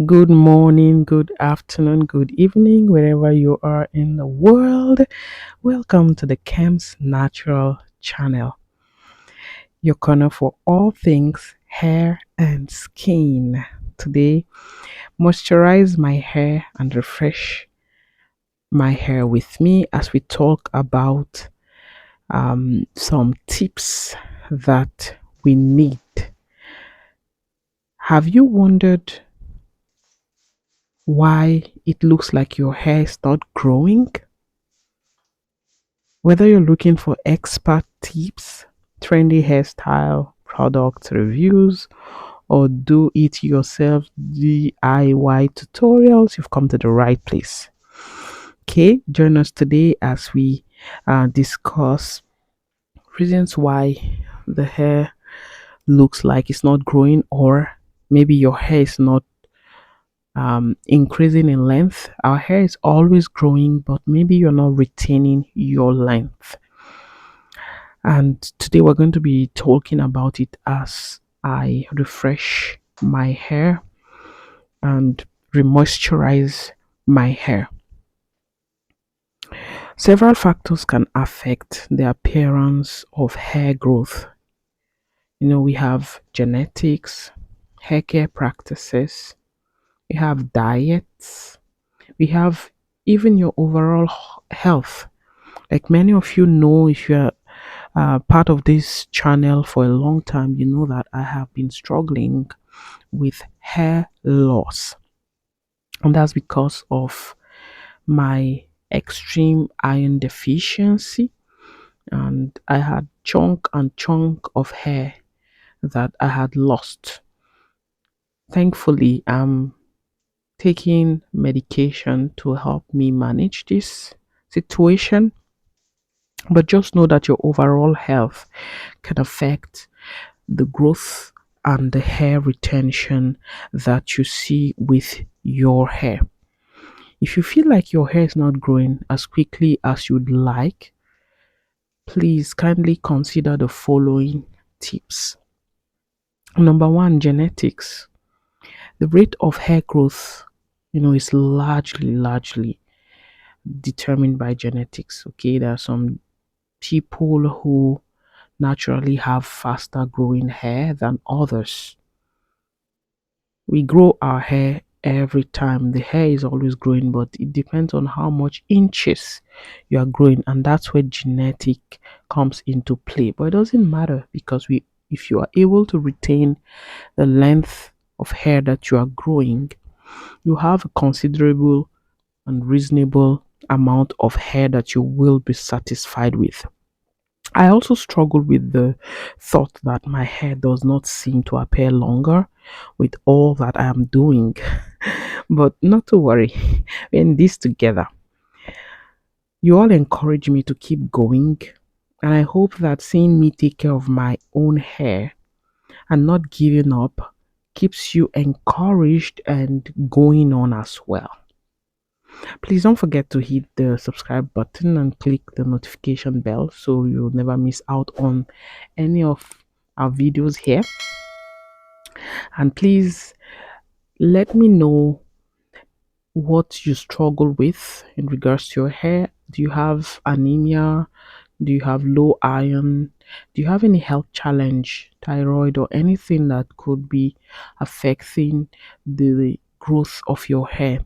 Good morning, good afternoon, good evening, wherever you are in the world. Welcome to the Cam's Natural channel, your corner for all things hair and skin. Today, moisturize my hair and refresh my hair with me as we talk about some tips that we need. Have you wondered why it looks like your hair is not growing? Whether you're looking for expert tips, trendy hairstyle, product reviews, or do it yourself DIY tutorials, you've come to the right place. Okay, join us today as we discuss reasons why the hair looks like it's not growing, or maybe your hair is not increasing in length. Our hair is always growing, but maybe you're not retaining your length. And today we're going to be talking about it as I refresh my hair and remoisturize my hair. Several factors can affect the appearance of hair growth. We have genetics, hair care practices, we have diets, we have even your overall health. Like many of you know, if you're part of this channel for a long time, you know that I have been struggling with hair loss, and that's because of my extreme iron deficiency. And I had chunk and chunk of hair that I had lost. Thankfully, I'm taking medication to help me manage this situation, but just know that your overall health can affect the growth and the hair retention that you see with your hair. If you feel like your hair is not growing as quickly as you'd like, please kindly consider the following tips. Number one, genetics. The rate of hair growth, is largely determined by genetics. Okay, there are some people who naturally have faster growing hair than others. We grow our hair every time. The hair is always growing, but it depends on how much inches you are growing, and that's where genetic comes into play. But it doesn't matter because if you are able to retain the length of hair that you are growing, you have a considerable and reasonable amount of hair that you will be satisfied with. I also struggle with the thought that my hair does not seem to appear longer with all that I am doing. But not to worry, we're in this together. You all encourage me to keep going, and I hope that seeing me take care of my own hair and not giving up keeps you encouraged and going on as well. Please don't forget to hit the subscribe button and click the notification bell so you'll never miss out on any of our videos here. And please let me know what you struggle with in regards to your hair. Do you have anemia? Do you have low iron? Do you have any health challenge, thyroid, or anything that could be affecting the growth of your hair?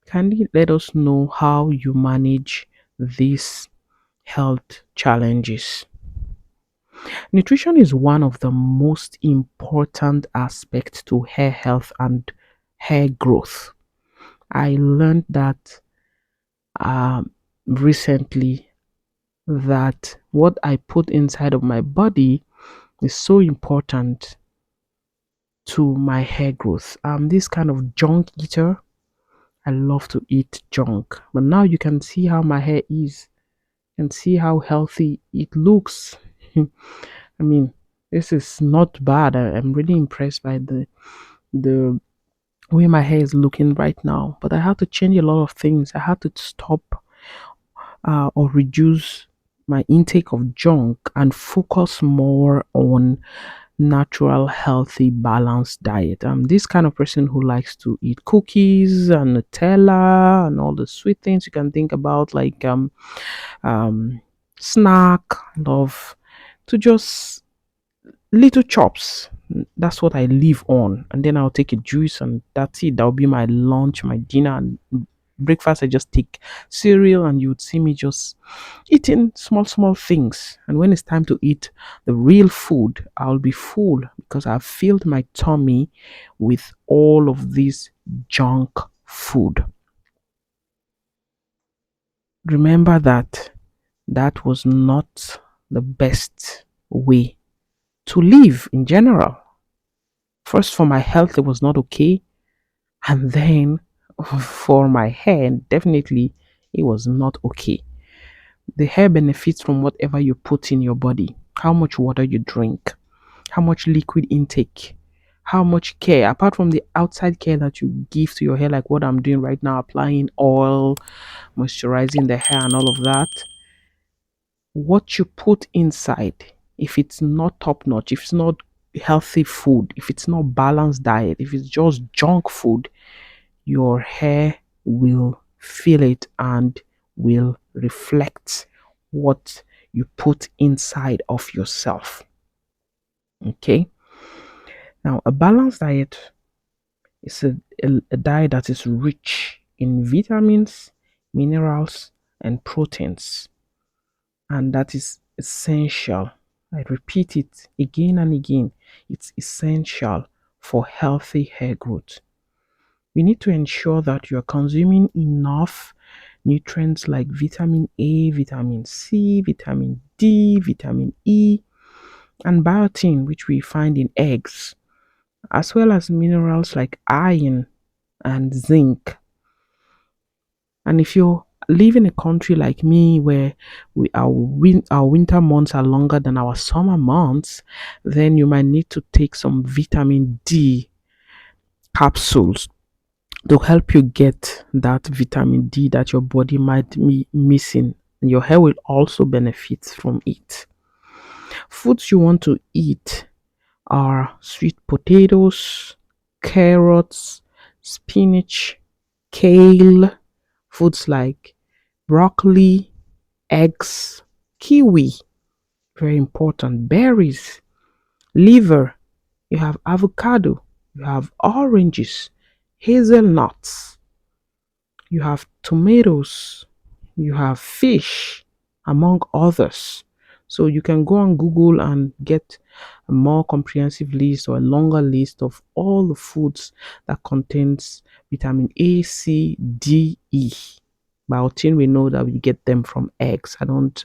Kindly let us know how you manage these health challenges. Nutrition is one of the most important aspects to hair health and hair growth. I learned that recently, that what I put inside of my body is so important to my hair growth. I'm this kind of junk eater. I love to eat junk, but now you can see how my hair is and see how healthy it looks. I mean, this is not bad. I'm really impressed by the way my hair is looking right now. But I had to change a lot of things. I had to stop or reduce my intake of junk and focus more on natural, healthy, balanced diet. I'm this kind of person who likes to eat cookies and Nutella and all the sweet things you can think about, like um snack. Love to just little chops. That's what I live on. And then I'll take a juice and that's it. That'll be my lunch, my dinner, and breakfast. I just take cereal and you would see me just eating small, small things. And when it's time to eat the real food, I'll be full because I've filled my tummy with all of this junk food. Remember that that was not the best way to live in general. First, for my health, it was not okay. And then for my hair, definitely, it was not okay. The hair benefits from whatever you put in your body, how much water you drink, how much liquid intake, how much care, apart from the outside care that you give to your hair, like what I'm doing right now, applying oil, moisturizing the hair, and all of that. What you put inside, if it's not top notch, if it's not healthy food, if it's not balanced diet, if it's just junk food, your hair will feel it and will reflect what you put inside of yourself. Okay. Now, a balanced diet is a diet that is rich in vitamins, minerals, and proteins, and that is essential. I repeat it again and again. It's essential for healthy hair growth. We need to ensure that you are consuming enough nutrients like vitamin A, vitamin C, vitamin D, vitamin E, and biotin, which we find in eggs, as well as minerals like iron and zinc. And if you live in a country like me where our winter months are longer than our summer months, then you might need to take some vitamin D capsules to help you get that vitamin D that your body might be missing. Your hair will also benefit from it. Foods you want to eat are sweet potatoes, carrots, spinach, kale, foods like broccoli, eggs, kiwi, very important, berries, liver, you have avocado, you have oranges, hazelnuts, you have tomatoes, you have fish, among others. So you can go on Google and get a more comprehensive list or a longer list of all the foods that contains vitamin A, C, D, E. Biotin, we know that we get them from eggs. I don't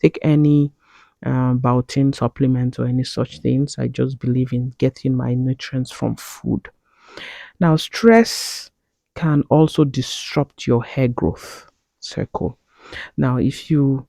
take any biotin supplements or any such things. I just believe in getting my nutrients from food. Now, stress can also disrupt your hair growth circle. Now, if you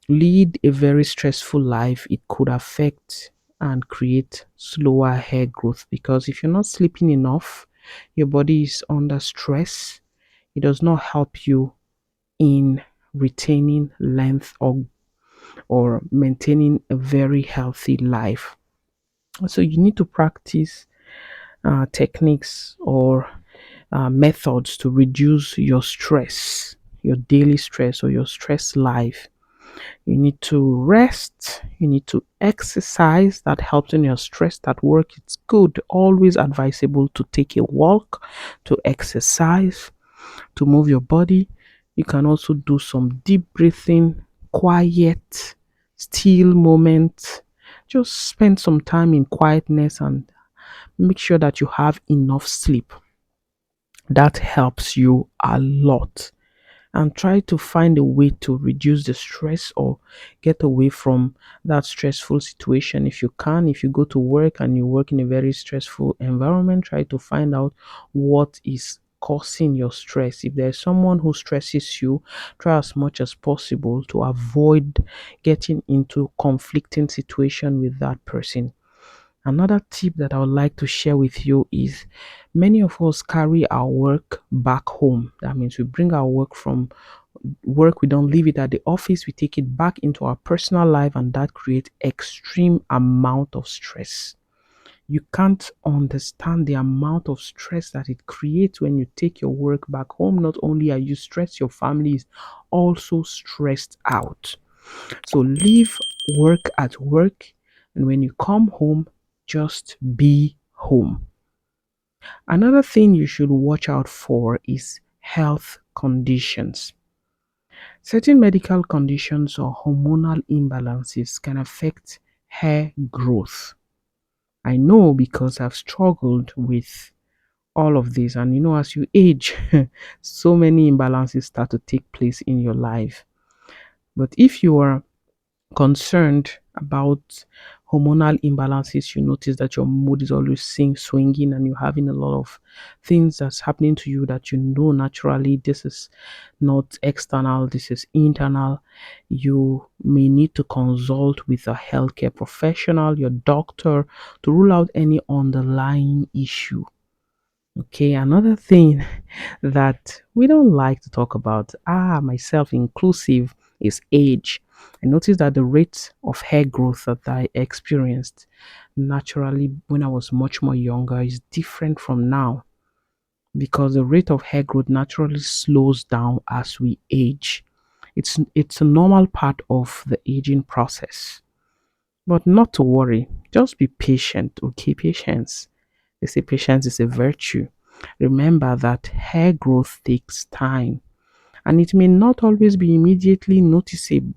lead a very stressful life, it could affect and create slower hair growth because if you're not sleeping enough, your body is under stress. It does not help you in retaining length or maintaining a very healthy life. So you need to practice techniques or methods to reduce your stress, your daily stress or your stress life. You need to rest, you need to exercise. That helps in your stress at work. It's good, always advisable to take a walk, to exercise, to move your body. You can also do some deep breathing, quiet, still moment. Just spend some time in quietness and make sure that you have enough sleep. That helps you a lot. And try to find a way to reduce the stress or get away from that stressful situation if you can. If you go to work and you work in a very stressful environment, try to find out what is causing your stress. If there's someone who stresses you, try as much as possible to avoid getting into conflicting situation with that person. Another tip that I would like to share with you is many of us carry our work back home. That means we bring our work from work, we don't leave it at the office, we take it back into our personal life, and that creates extreme amount of stress. You can't understand the amount of stress that it creates when you take your work back home. Not only are you stressed, your family is also stressed out. So leave work at work, and when you come home, just be home. Another thing you should watch out for is health conditions. Certain medical conditions or hormonal imbalances can affect hair growth. I know because I've struggled with all of this, and as you age, so many imbalances start to take place in your life. But if you are concerned about hormonal imbalances, you notice that your mood is always swinging and you're having a lot of things that's happening to you that you know naturally this is not external, this is internal. You may need to consult with a healthcare professional, your doctor, to rule out any underlying issue. Okay, another thing that we don't like to talk about, myself inclusive, is age. I noticed that the rate of hair growth that I experienced naturally when I was much more younger is different from now, because the rate of hair growth naturally slows down as we age. It's a normal part of the aging process. But not to worry, just be patient, okay? Patience. They say patience is a virtue. Remember that hair growth takes time, and it may not always be immediately noticeable.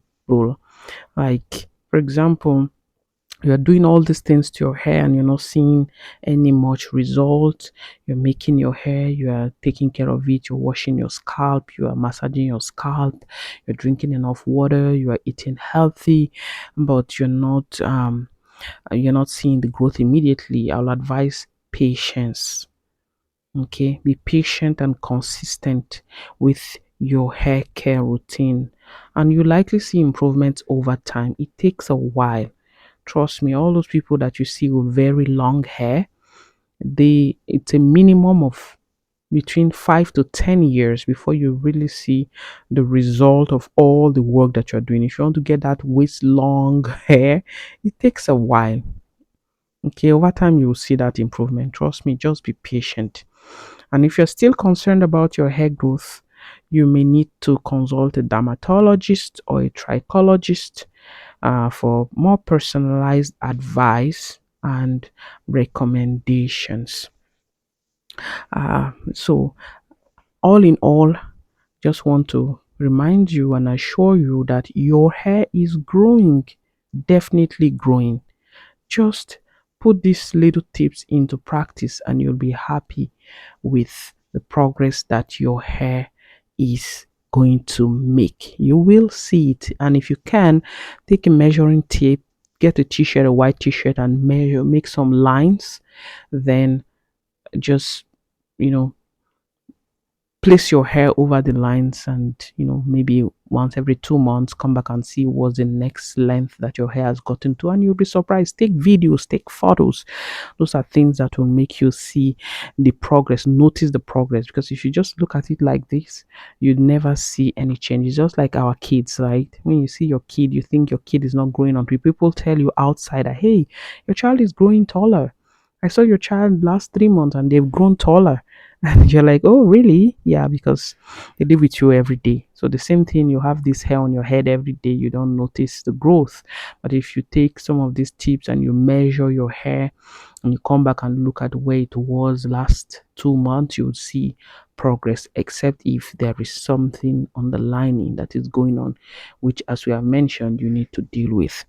Like, for example, you are doing all these things to your hair and you're not seeing any much result. You're making your hair, you are taking care of it, you're washing your scalp, you are massaging your scalp, you're drinking enough water, you are eating healthy, but you're not seeing the growth immediately. I'll advise patience. Okay, be patient and consistent with your hair care routine, and you likely see improvements over time. It takes a while. Trust me, all those people that you see with very long hair, it's a minimum of between 5 to 10 years before you really see the result of all the work that you're doing. If you want to get that waist long hair, it takes a while. Okay, over time you will see that improvement. Trust me, just be patient. And if you're still concerned about your hair growth, you may need to consult a dermatologist or a trichologist for more personalized advice and recommendations. So, all in all, just want to remind you and assure you that your hair is growing, definitely growing. Just put these little tips into practice and you'll be happy with the progress that your hair is going to make. You will see it. And if you can, take a measuring tape, get a t-shirt, a white t-shirt, and measure, make some lines. Then just, you know, place your hair over the lines, and maybe once every 2 months come back and see what's the next length that your hair has gotten to, and you'll be surprised. Take videos, take photos. Those are things that will make you see the progress, notice the progress, because if you just look at it like this, you'd never see any change. It's just like our kids, right? When you see your kid, you think your kid is not growing on tree. People tell you outside that, hey, your child is growing taller. I saw your child last 3 months and they've grown taller. And you're like, oh, really? Yeah, because they live with you every day. So the same thing, you have this hair on your head every day, you don't notice the growth. But if you take some of these tips and you measure your hair and you come back and look at where it was last 2 months, you'll see progress, except if there is something underlining that is going on, which, as we have mentioned, you need to deal with.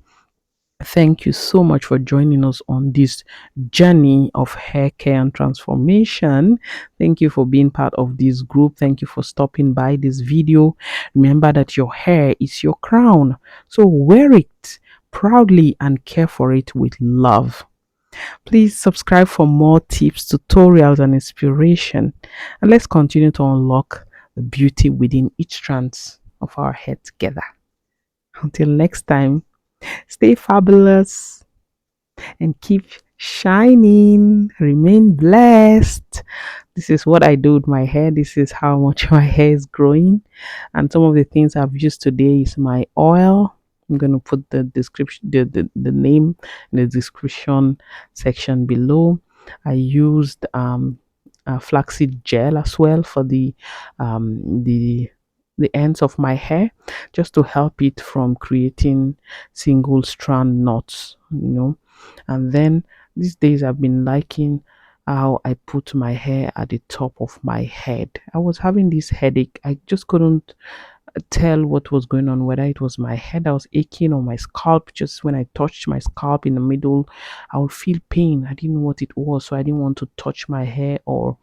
Thank you so much for joining us on this journey of hair care and transformation. Thank you for being part of this group. Thank you for stopping by this video. Remember that your hair is your crown, so wear it proudly and care for it with love. Please subscribe for more tips, tutorials, and inspiration. And let's continue to unlock the beauty within each strand of our hair together. Until next time, stay fabulous and keep shining. Remain blessed. This is what I do with my hair. This is how much my hair is growing. And some of the things I've used today is my oil. I'm going to put the description, the name in the description section below. I used flaxseed gel as well for um, the the ends of my hair, just to help it from creating single strand knots, and then these days I've been liking how I put my hair at the top of my head. I was having this headache. I just couldn't tell what was going on, whether it was my head that was aching or my scalp. Just when I touched my scalp in the middle, I would feel pain. I didn't know what it was, so I didn't want to touch my hair or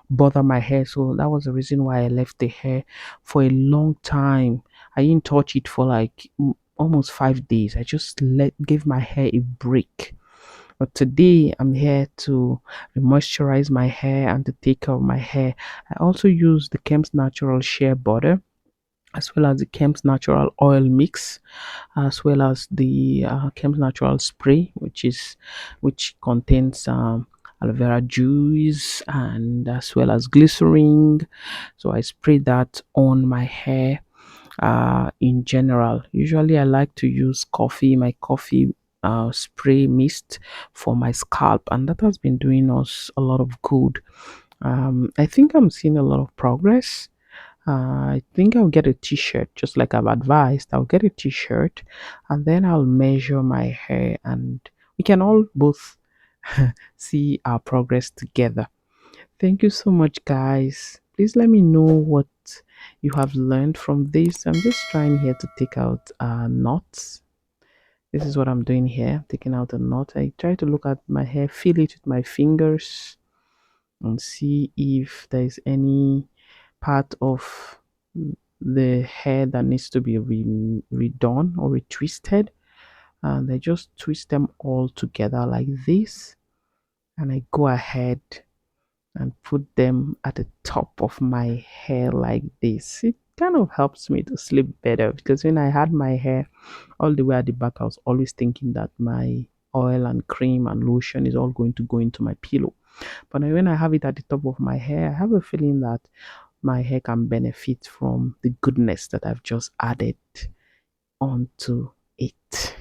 bother my hair. So that was the reason why I left the hair for a long time. I didn't touch it for like almost 5 days. I just give my hair a break. But today I'm here to moisturize my hair and to take care of my hair. I also use the Kemp's Natural Shea Butter, as well as the Kemp's Natural Oil Mix, as well as the Kemp's Natural Spray, which contains aloe vera juice and as well as glycerin. So I spray that on my hair. In general, usually I like to use my coffee spray mist for my scalp, and that has been doing us a lot of good. I think I'm seeing a lot of progress. I think I'll get a t-shirt, just like I've advised. I'll get a t-shirt and then I'll measure my hair, and we can all both see our progress together. Thank you so much, guys. Please let me know what you have learned from this. I'm just trying here to take out knots. This is what I'm doing here, taking out a knot. I try to look at my hair, feel it with my fingers, and see if there is any part of the hair that needs to be redone or retwisted. And I just twist them all together like this, and I go ahead and put them at the top of my hair like this. It kind of helps me to sleep better, because when I had my hair all the way at the back, I was always thinking that my oil and cream and lotion is all going to go into my pillow. But when I have it at the top of my hair, I have a feeling that my hair can benefit from the goodness that I've just added onto it.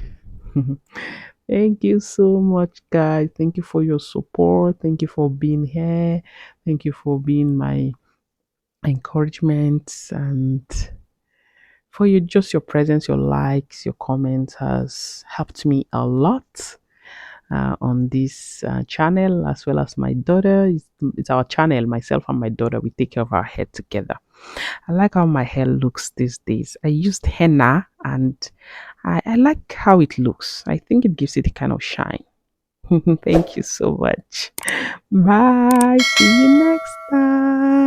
Thank you so much, guys. Thank you for your support. Thank you for being here. Thank you for being my encouragement, and for your presence, your likes, your comments has helped me a lot on this channel, as well as my daughter. It's our channel, myself and my daughter. We take care of our hair together. I like how my hair looks these days. I used henna, and I like how it looks. I think it gives it a kind of shine. Thank you so much. Bye. See you next time.